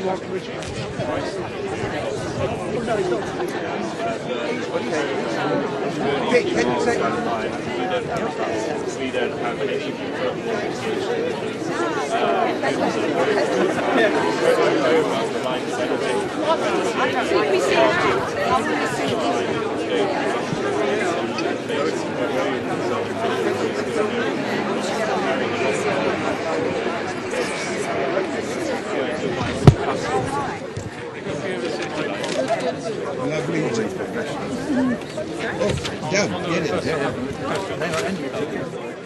We don't have any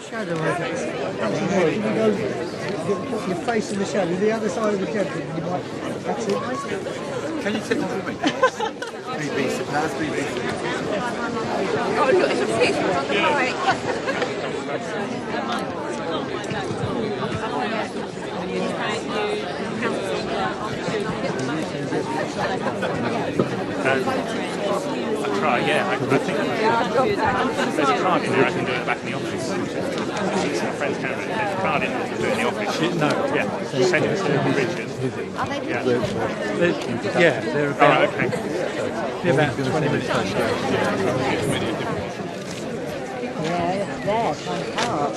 Shadow, your face in the shadow, the other side of the camera. You might. That's it. Can you sit next to me? BBC, that's BBC. Oh, look, it's a picture on the mic. I try, yeah. I think there's a card in there. I can do it back in the office. It's a friend's camera. There's a card in there. I can do it in the office. No, yeah. Send it to Richard. Yeah, they're about, okay. they're about 20 minutes. Yeah, there, trying to park.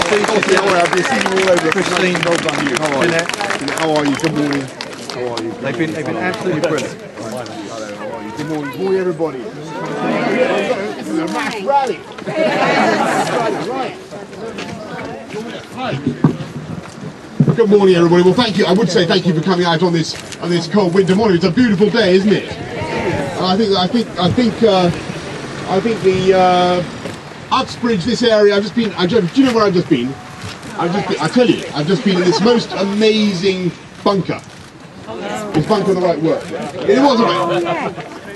I've been seeing you all over. Christine, well done you. How are you? Good morning. How are you? They've been absolutely brilliant. Hello, how are you? Good morning. Good morning, everybody. This is a mass rally. Right. Good morning, everybody. Well, thank you. I would say thank you for coming out on this cold winter morning. It's a beautiful day, isn't it? I think the Uxbridge, this area. Do you know where I've just been? I tell you, I've just been in this most amazing bunker. Is bunker the right word? It was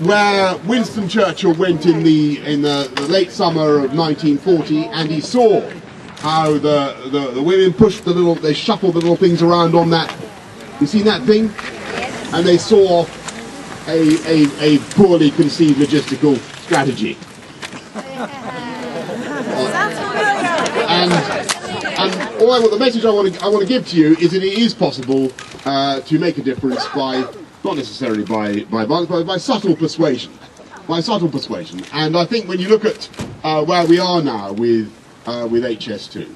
where Winston Churchill went in the late summer of 1940, and he saw how the women pushed they shuffled the little things around on that. You seen that thing? And they saw a poorly conceived logistical strategy. And the message I want to give to you is that it is possible to make a difference by, not necessarily by violence, but by subtle persuasion. And I think when you look at where we are now with HS2,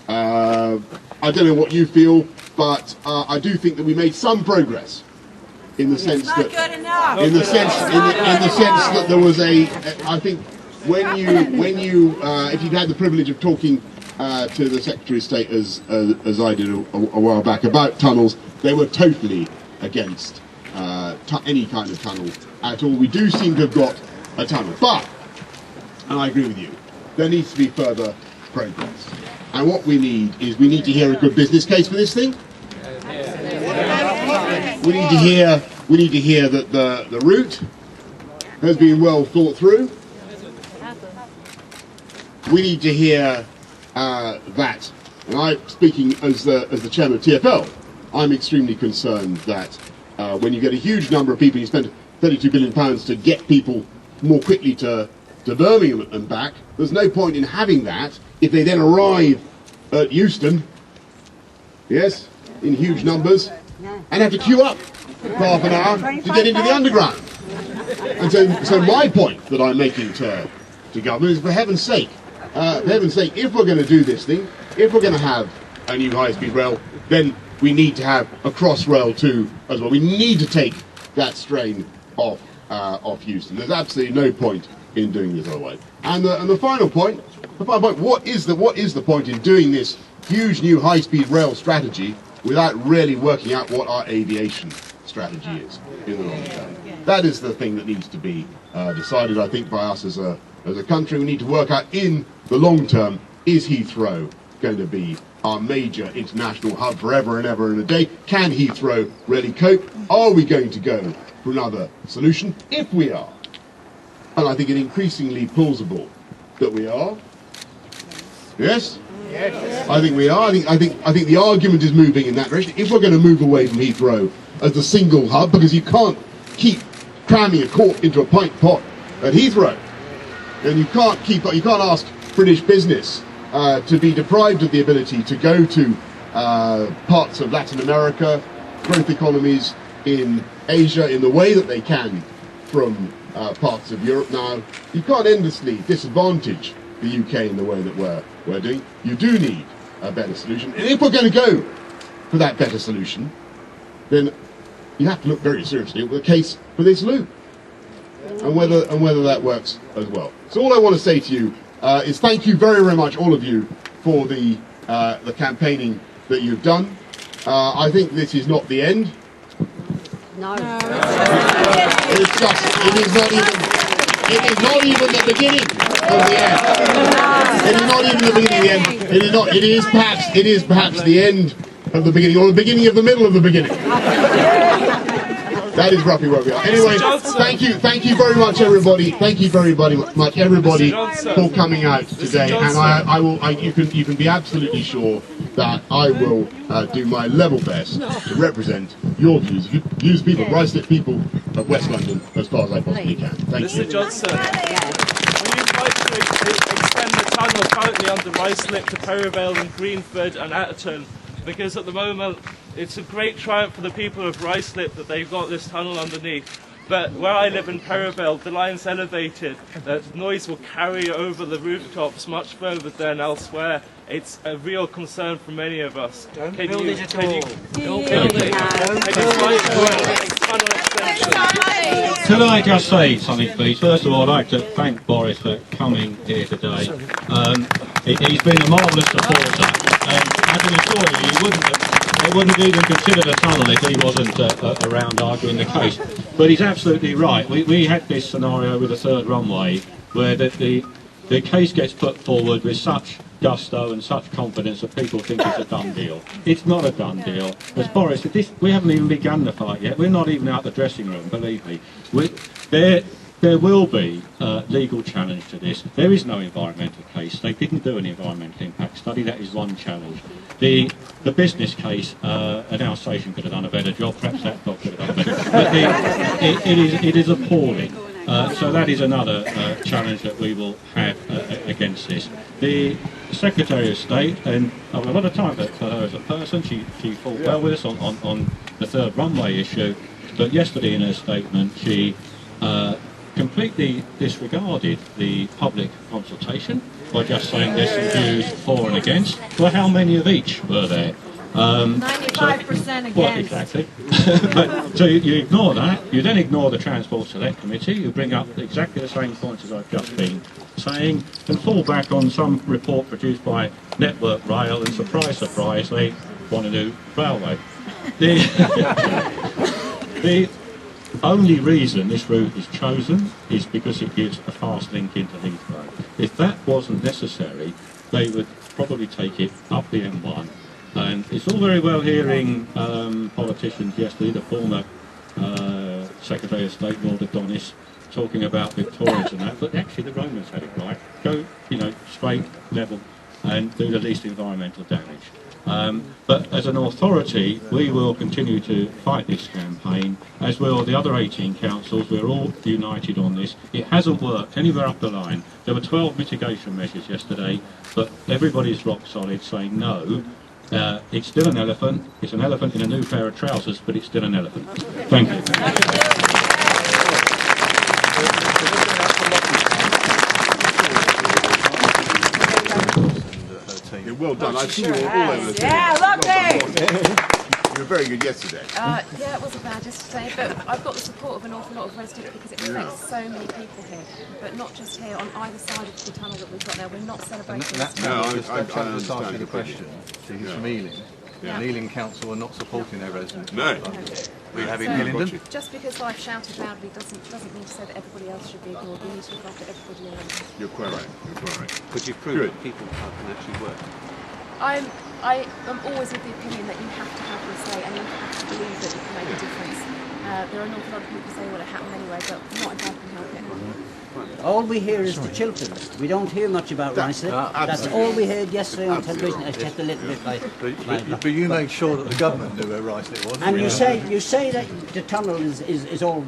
I don't know what you feel, but I do think that we made some progress in the sense that there was I think when you if you'd had the privilege of talking to the Secretary of State as I did a while back about tunnels, they were totally against any kind of tunnel at all. We do seem to have got a tunnel, but, and I agree with you, there needs to be further progress. And what we need is to hear a good business case for this thing. We need to hear that the route has been well thought through. We need to hear that, and I'm speaking as the chairman of TfL, I'm extremely concerned that when you get a huge number of people, you spend £32 billion to get people more quickly to Birmingham and back, there's no point in having that if they then arrive at Euston, yes, in huge numbers, and have to queue up for half an hour to get into the underground. And so my point that I'm making to government is, for heaven's sake, if we're going to do this thing, if we're going to have a new high-speed rail, then we need to have a Crossrail too as well. We need to take that strain off Euston. There's absolutely no point in doing this otherwise. And the final point, what is the point in doing this huge new high-speed rail strategy without really working out what our aviation strategy is in the long term? That is the thing that needs to be decided, I think, by us as a country. We need to work out in the long term, is Heathrow going to be our major international hub forever and ever and a day? Can Heathrow really cope? Are we going to go for another solution? If we are, and I think it's increasingly plausible that we are. Yes? Yes. I think we are. I think the argument is moving in that direction. If we're going to move away from Heathrow as the single hub, because you can't keep cramming a cork into a pint pot at Heathrow, and you can't ask British business to be deprived of the ability to go to parts of Latin America, growth economies in Asia in the way that they can from parts of Europe. Now, you can't endlessly disadvantage the UK in the way that we're doing. You do need a better solution. And if we're going to go for that better solution, then you have to look very seriously at the case for this loop and whether that works as well. So all I want to say to you is thank you very, very much, all of you, for the campaigning that you've done. I think this is not the end. No. It is not even the beginning of the end. It is not even the beginning of the end. It is not. It is perhaps the end of the beginning, or the beginning of the middle of the beginning. That is roughly where we are. Anyway, thank you very much, everybody. Thank you very much, everybody, for coming out today. And you can be absolutely sure that I will do my level best to represent your views, views people, Ruislip people of West London, as far as I possibly can. Thank you. Mr. Johnson, will you fight to extend the tunnel currently under Ruislip to Perivale and Greenford and Atherton? Because at the moment, it's a great triumph for the people of Ruislip that they've got this tunnel underneath. But where I live in Perivale, the line's elevated. The noise will carry over the rooftops much further than elsewhere. It's a real concern for many of us. Can you fight for a tunnel extension? Can I just say something, please? First of all, I'd like to thank Boris for coming here today. He's been a marvellous supporter, and I can assure you, he wouldn't even consider the tunnel if he wasn't around arguing the case. But he's absolutely right. We had this scenario with the third runway where the case gets put forward with such gusto and such confidence that people think it's a done deal. It's not a done deal. As Boris said, we haven't even begun the fight yet. We're not even out the dressing room, believe me. There will be legal challenge to this. There is no environmental case. They didn't do an environmental impact study. That is one challenge. The business case, an Alsatian could have done a better job. Perhaps that dog could have done better. But it is appalling. So that is another challenge that we will have against this. The Secretary of State, and I've a lot of time for her as a person, she fought well with us on the third runway issue, but yesterday in her statement she completely disregarded the public consultation by just saying there's some views for and against. Well, how many of each were there? 95% against. Well, exactly. But, so you ignore that, you then ignore the Transport Select Committee, you bring up exactly the same points as I've just been saying, and fall back on some report produced by Network Rail, and surprise, surprise, they want to do railway. The only reason this route is chosen is because it gives a fast link into Heathrow. If that wasn't necessary, they would probably take it up the M1. And it's all very well hearing politicians yesterday, the former Secretary of State, Lord Adonis, talking about Victorians and that, but actually the Romans had it right. Go, straight, level, and do the least environmental damage. But as an authority, we will continue to fight this campaign, as will the other 18 councils. We're all united on this. It hasn't worked anywhere up the line. There were 12 mitigation measures yesterday, but everybody's rock solid saying no. It's still an elephant. It's an elephant in a new pair of trousers, but it's still an elephant. Thank you. Yeah, well done. I've seen you all over the thing. Yeah, lovely. You were very good yesterday. Yeah, it wasn't bad yesterday, but I've got the support of an awful lot of residents because it affects so many people here, but not just here, on either side of the tunnel that we've got now. We're not celebrating this. No, I just ask you the question. So he's from Ealing. Yeah. And Ealing Council are not supporting their residents. No. We have in Hillingdon. Just because I've shouted loudly doesn't mean to say that everybody else should be ignored. We need to look after everybody around. You're quite right. You're quite right. Could you prove that people can actually work? I am always of the opinion that you have to have your say and you have to believe that you can make a difference. There are an awful lot of people saying, well, it happened anyway, but not if I can help it. All we hear is the Chilterns. We don't hear much about Ruislip. That's all we heard yesterday on television, except a little bit by... But you made sure that the government knew where Ruislip was. And you say that the tunnel is all...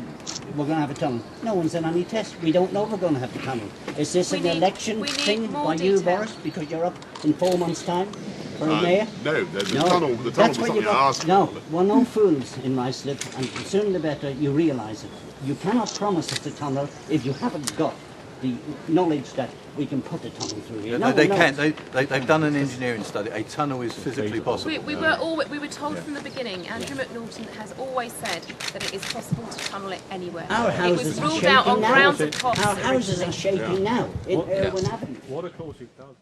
We're going to have a tunnel. No one's done any tests. We don't know if we're going to have the tunnel. Is this an election thing by you, Boris, because you're up in 4 months' time for a mayor? No, the tunnel was something I asked for. No, we're no fools in Ruislip, and the sooner the better you realise it. You cannot promise us the tunnel if you haven't got the knowledge that we can put the tunnel through here. No, they can't. They've done an engineering study. A tunnel is physically possible. We were told from the beginning. Andrew McNaughton has always said that it is possible to tunnel it anywhere. Our It was houses are ruled out on shaking now. grounds of costs. Our houses are shaking now in Irwin Avenue. What of course it does.